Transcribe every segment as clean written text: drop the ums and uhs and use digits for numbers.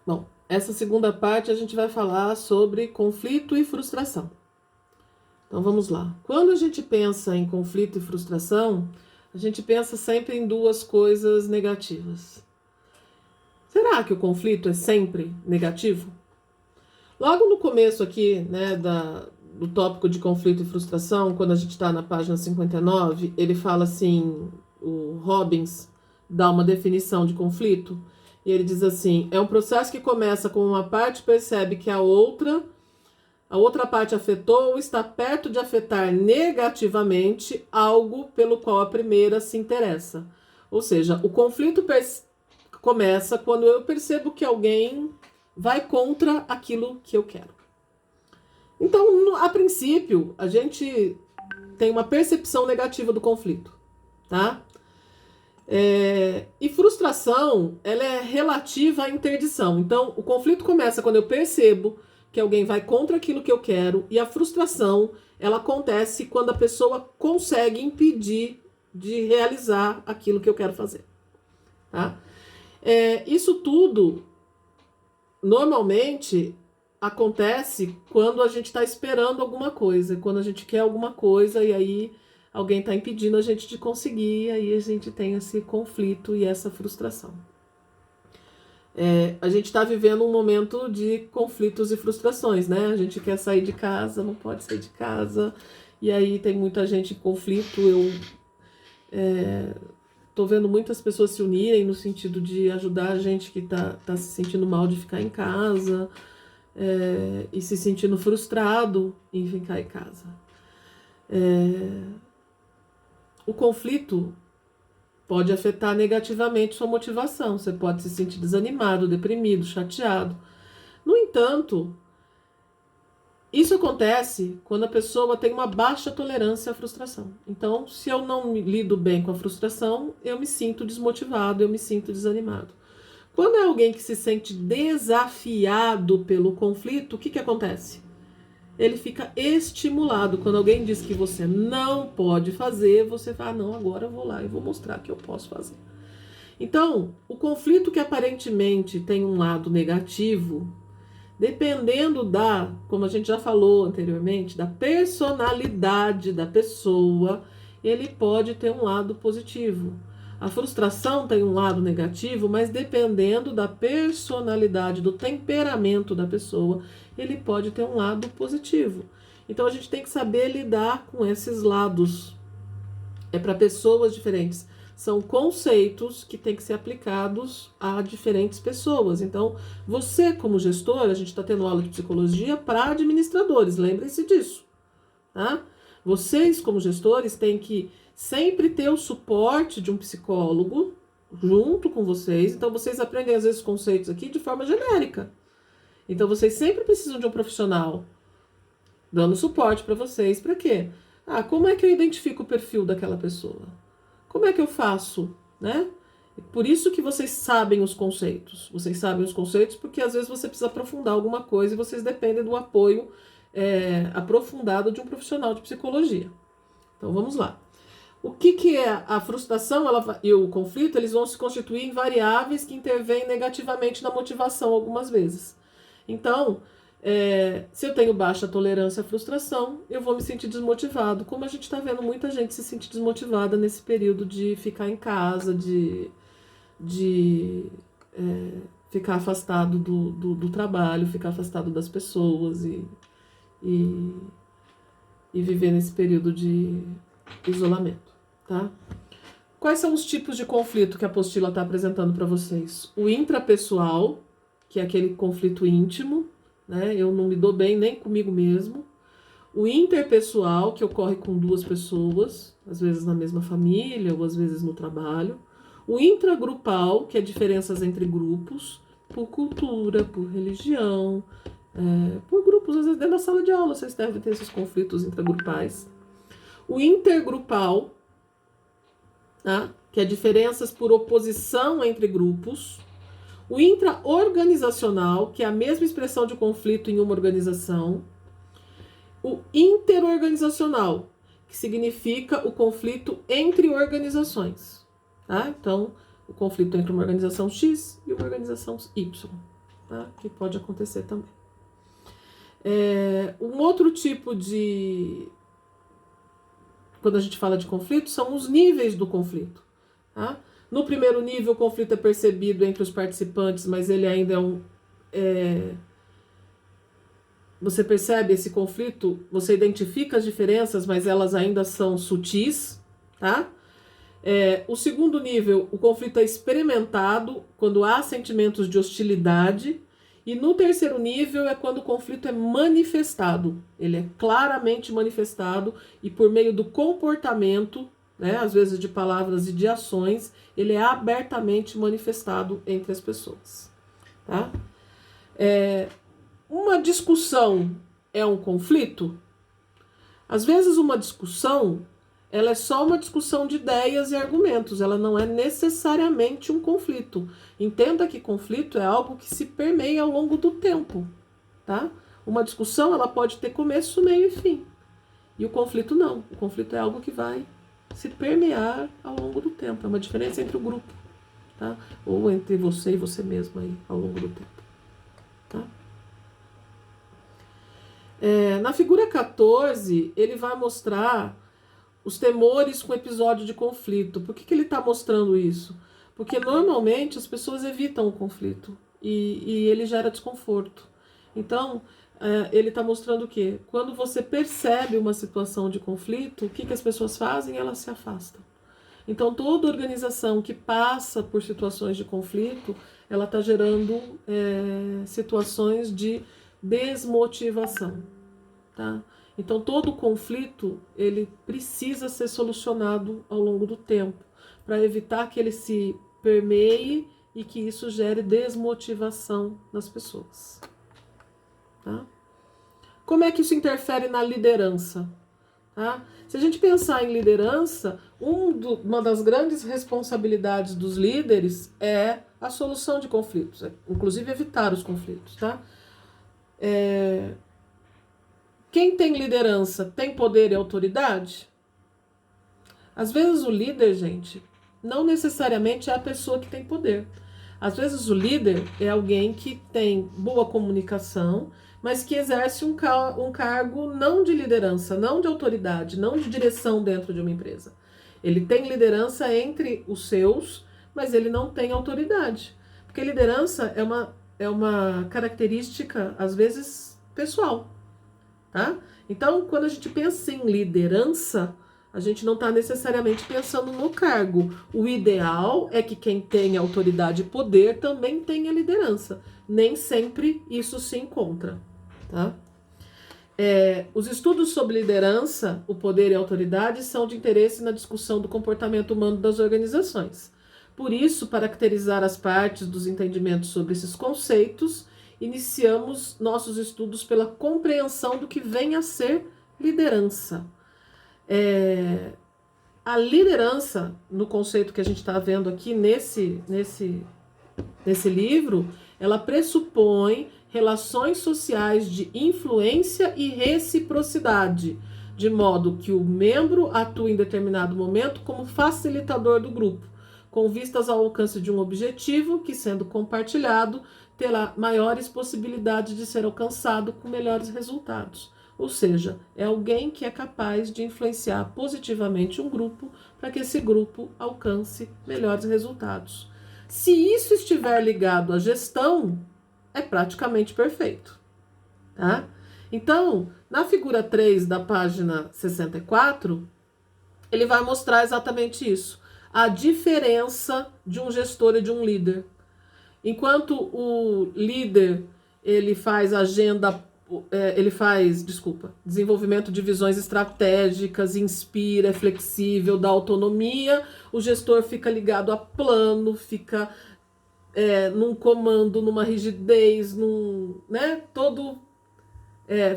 Bom, essa segunda parte a gente vai falar sobre conflito e frustração. Então vamos lá. Quando a gente pensa em conflito e frustração, a gente pensa sempre em duas coisas negativas. Será que o conflito é sempre negativo? Logo no começo aqui, né, do tópico de conflito e frustração, quando a gente está na página 59, ele fala assim, o Robbins dá uma definição de conflito, e ele diz assim, é um processo que começa com uma parte percebe que a outra parte afetou ou está perto de afetar negativamente algo pelo qual a primeira se interessa. Ou seja, o conflito começa quando eu percebo que alguém vai contra aquilo que eu quero. Então, a princípio, a gente tem uma percepção negativa do conflito, tá? E frustração, ela é relativa à interdição. Então, o conflito começa quando eu percebo que alguém vai contra aquilo que eu quero, e a frustração, ela acontece quando a pessoa consegue impedir de realizar aquilo que eu quero fazer, tá? Isso tudo, normalmente, acontece quando a gente está esperando alguma coisa, quando a gente quer alguma coisa e aí alguém está impedindo a gente de conseguir, e aí a gente tem esse conflito e essa frustração. A gente está vivendo um momento de conflitos e frustrações, né? A gente quer sair de casa, não pode sair de casa, e aí tem muita gente em conflito. Eu tô vendo muitas pessoas se unirem no sentido de ajudar a gente que tá se sentindo mal de ficar em casa, e se sentindo frustrado em ficar em casa. O conflito pode afetar negativamente sua motivação. Você pode se sentir desanimado, deprimido, chateado. No entanto, isso acontece quando a pessoa tem uma baixa tolerância à frustração. Então, se eu não lido bem com a frustração, eu me sinto desmotivado, eu me sinto desanimado. Quando é alguém que se sente desafiado pelo conflito, o que acontece? Ele fica estimulado. Quando alguém diz que você não pode fazer, você fala, não, agora eu vou lá e vou mostrar que eu posso fazer. Então, o conflito que aparentemente tem um lado negativo, dependendo como a gente já falou anteriormente, da personalidade da pessoa, ele pode ter um lado positivo. A frustração tem um lado negativo, mas dependendo da personalidade, do temperamento da pessoa, ele pode ter um lado positivo. Então a gente tem que saber lidar com esses lados. É para pessoas diferentes. São conceitos que têm que ser aplicados a diferentes pessoas. Então, você como gestor, a gente está tendo aula de psicologia para administradores, lembrem-se disso, tá? Vocês como gestores têm que sempre ter o suporte de um psicólogo junto com vocês. Então, vocês aprendem às vezes conceitos aqui de forma genérica. Então, vocês sempre precisam de um profissional dando suporte para vocês. Para quê? Como é que eu identifico o perfil daquela pessoa? Como é que eu faço, né? Por isso que vocês sabem os conceitos. Vocês sabem os conceitos porque às vezes você precisa aprofundar alguma coisa e vocês dependem do apoio aprofundado de um profissional de psicologia. Então vamos lá. O que é a frustração e o conflito? Eles vão se constituir em variáveis que intervêm negativamente na motivação algumas vezes. Então, se eu tenho baixa tolerância à frustração, eu vou me sentir desmotivado. Como a gente está vendo muita gente se sentir desmotivada nesse período de ficar em casa, de ficar afastado do trabalho, ficar afastado das pessoas e viver nesse período de isolamento, tá? Quais são os tipos de conflito que a apostila está apresentando para vocês? O intrapessoal, que é aquele conflito íntimo, né? Eu não me dou bem nem comigo mesmo. O interpessoal, que ocorre com duas pessoas, às vezes na mesma família ou às vezes no trabalho. O intragrupal, que é diferenças entre grupos, por cultura, por religião, por grupos, às vezes dentro da sala de aula vocês devem ter esses conflitos intragrupais. O intergrupal, tá? Que é diferenças por oposição entre grupos. O intraorganizacional, que é a mesma expressão de conflito em uma organização. O interorganizacional, que significa o conflito entre organizações. Tá? Então, o conflito entre uma organização X e uma organização Y. tá? Que pode acontecer também. Um outro tipo de... Quando a gente fala de conflito, são os níveis do conflito, tá? No primeiro nível, o conflito é percebido entre os participantes, mas ele ainda você percebe esse conflito, você identifica as diferenças, mas elas ainda são sutis, tá? O segundo nível, o conflito é experimentado quando há sentimentos de hostilidade. E no terceiro nível é quando o conflito é manifestado. Ele é claramente manifestado e por meio do comportamento, né, às vezes de palavras e de ações, ele é abertamente manifestado entre as pessoas. Tá? Uma discussão é um conflito? Às vezes uma discussão, ela é só uma discussão de ideias e argumentos, ela não é necessariamente um conflito. Entenda que conflito é algo que se permeia ao longo do tempo, tá? Uma discussão, ela pode ter começo, meio e fim. E o conflito não. O conflito é algo que vai se permear ao longo do tempo. É uma diferença entre o grupo, tá? Ou entre você e você mesmo aí, ao longo do tempo, tá? Na figura 14, ele vai mostrar os temores com episódio de conflito. Por que ele está mostrando isso? Porque normalmente as pessoas evitam o conflito e ele gera desconforto. Então, ele está mostrando o quê? Quando você percebe uma situação de conflito, o que as pessoas fazem? Elas se afastam. Então, toda organização que passa por situações de conflito, ela está gerando situações de desmotivação, tá? Então, todo conflito, ele precisa ser solucionado ao longo do tempo, para evitar que ele se permeie e que isso gere desmotivação nas pessoas. Tá? Como é que isso interfere na liderança? Tá? Se a gente pensar em liderança, uma das grandes responsabilidades dos líderes é a solução de conflitos, inclusive evitar os conflitos. Tá? Quem tem liderança tem poder e autoridade? Às vezes o líder, gente, não necessariamente é a pessoa que tem poder. Às vezes o líder é alguém que tem boa comunicação, mas que exerce um cargo não de liderança, não de autoridade, não de direção dentro de uma empresa. Ele tem liderança entre os seus, mas ele não tem autoridade. Porque liderança é uma característica, às vezes, pessoal. Tá? Então, quando a gente pensa em liderança, a gente não está necessariamente pensando no cargo. O ideal é que quem tem autoridade e poder também tenha liderança. Nem sempre isso se encontra. Tá? Os estudos sobre liderança, o poder e a autoridade são de interesse na discussão do comportamento humano das organizações. Por isso, para caracterizar as partes dos entendimentos sobre esses conceitos, iniciamos nossos estudos pela compreensão do que vem a ser liderança. A liderança, no conceito que a gente está vendo aqui nesse livro, ela pressupõe relações sociais de influência e reciprocidade, de modo que o membro atua em determinado momento como facilitador do grupo, com vistas ao alcance de um objetivo que, sendo compartilhado, terá maiores possibilidades de ser alcançado com melhores resultados. Ou seja, é alguém que é capaz de influenciar positivamente um grupo para que esse grupo alcance melhores resultados. Se isso estiver ligado à gestão, é praticamente perfeito. Tá? Então, na figura 3 da página 64, ele vai mostrar exatamente isso. A diferença de um gestor e de um líder. Enquanto o líder, ele faz desenvolvimento de visões estratégicas, inspira, é flexível, dá autonomia, o gestor fica ligado a plano, fica num comando, numa rigidez, todo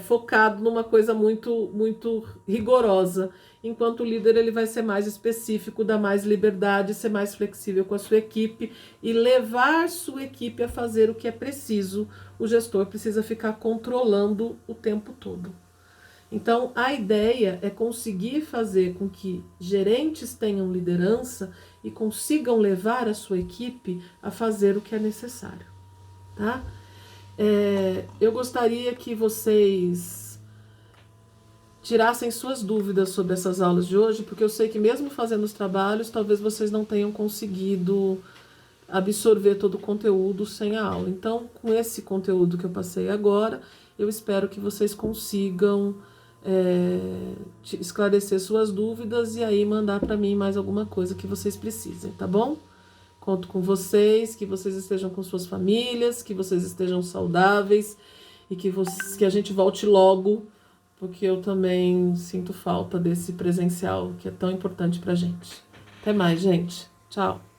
focado numa coisa muito, muito rigorosa. Enquanto o líder, ele vai ser mais específico, dar mais liberdade, ser mais flexível com a sua equipe e levar sua equipe a fazer o que é preciso. O gestor precisa ficar controlando o tempo todo. Então, a ideia é conseguir fazer com que gerentes tenham liderança e consigam levar a sua equipe a fazer o que é necessário, tá? Eu gostaria que vocês tirassem suas dúvidas sobre essas aulas de hoje, porque eu sei que mesmo fazendo os trabalhos, talvez vocês não tenham conseguido absorver todo o conteúdo sem a aula. Então, com esse conteúdo que eu passei agora, eu espero que vocês consigam esclarecer suas dúvidas e aí mandar para mim mais alguma coisa que vocês precisem, tá bom? Conto com vocês, que vocês estejam com suas famílias, que vocês estejam saudáveis e que a gente volte logo, porque eu também sinto falta desse presencial que é tão importante pra gente. Até mais, gente. Tchau.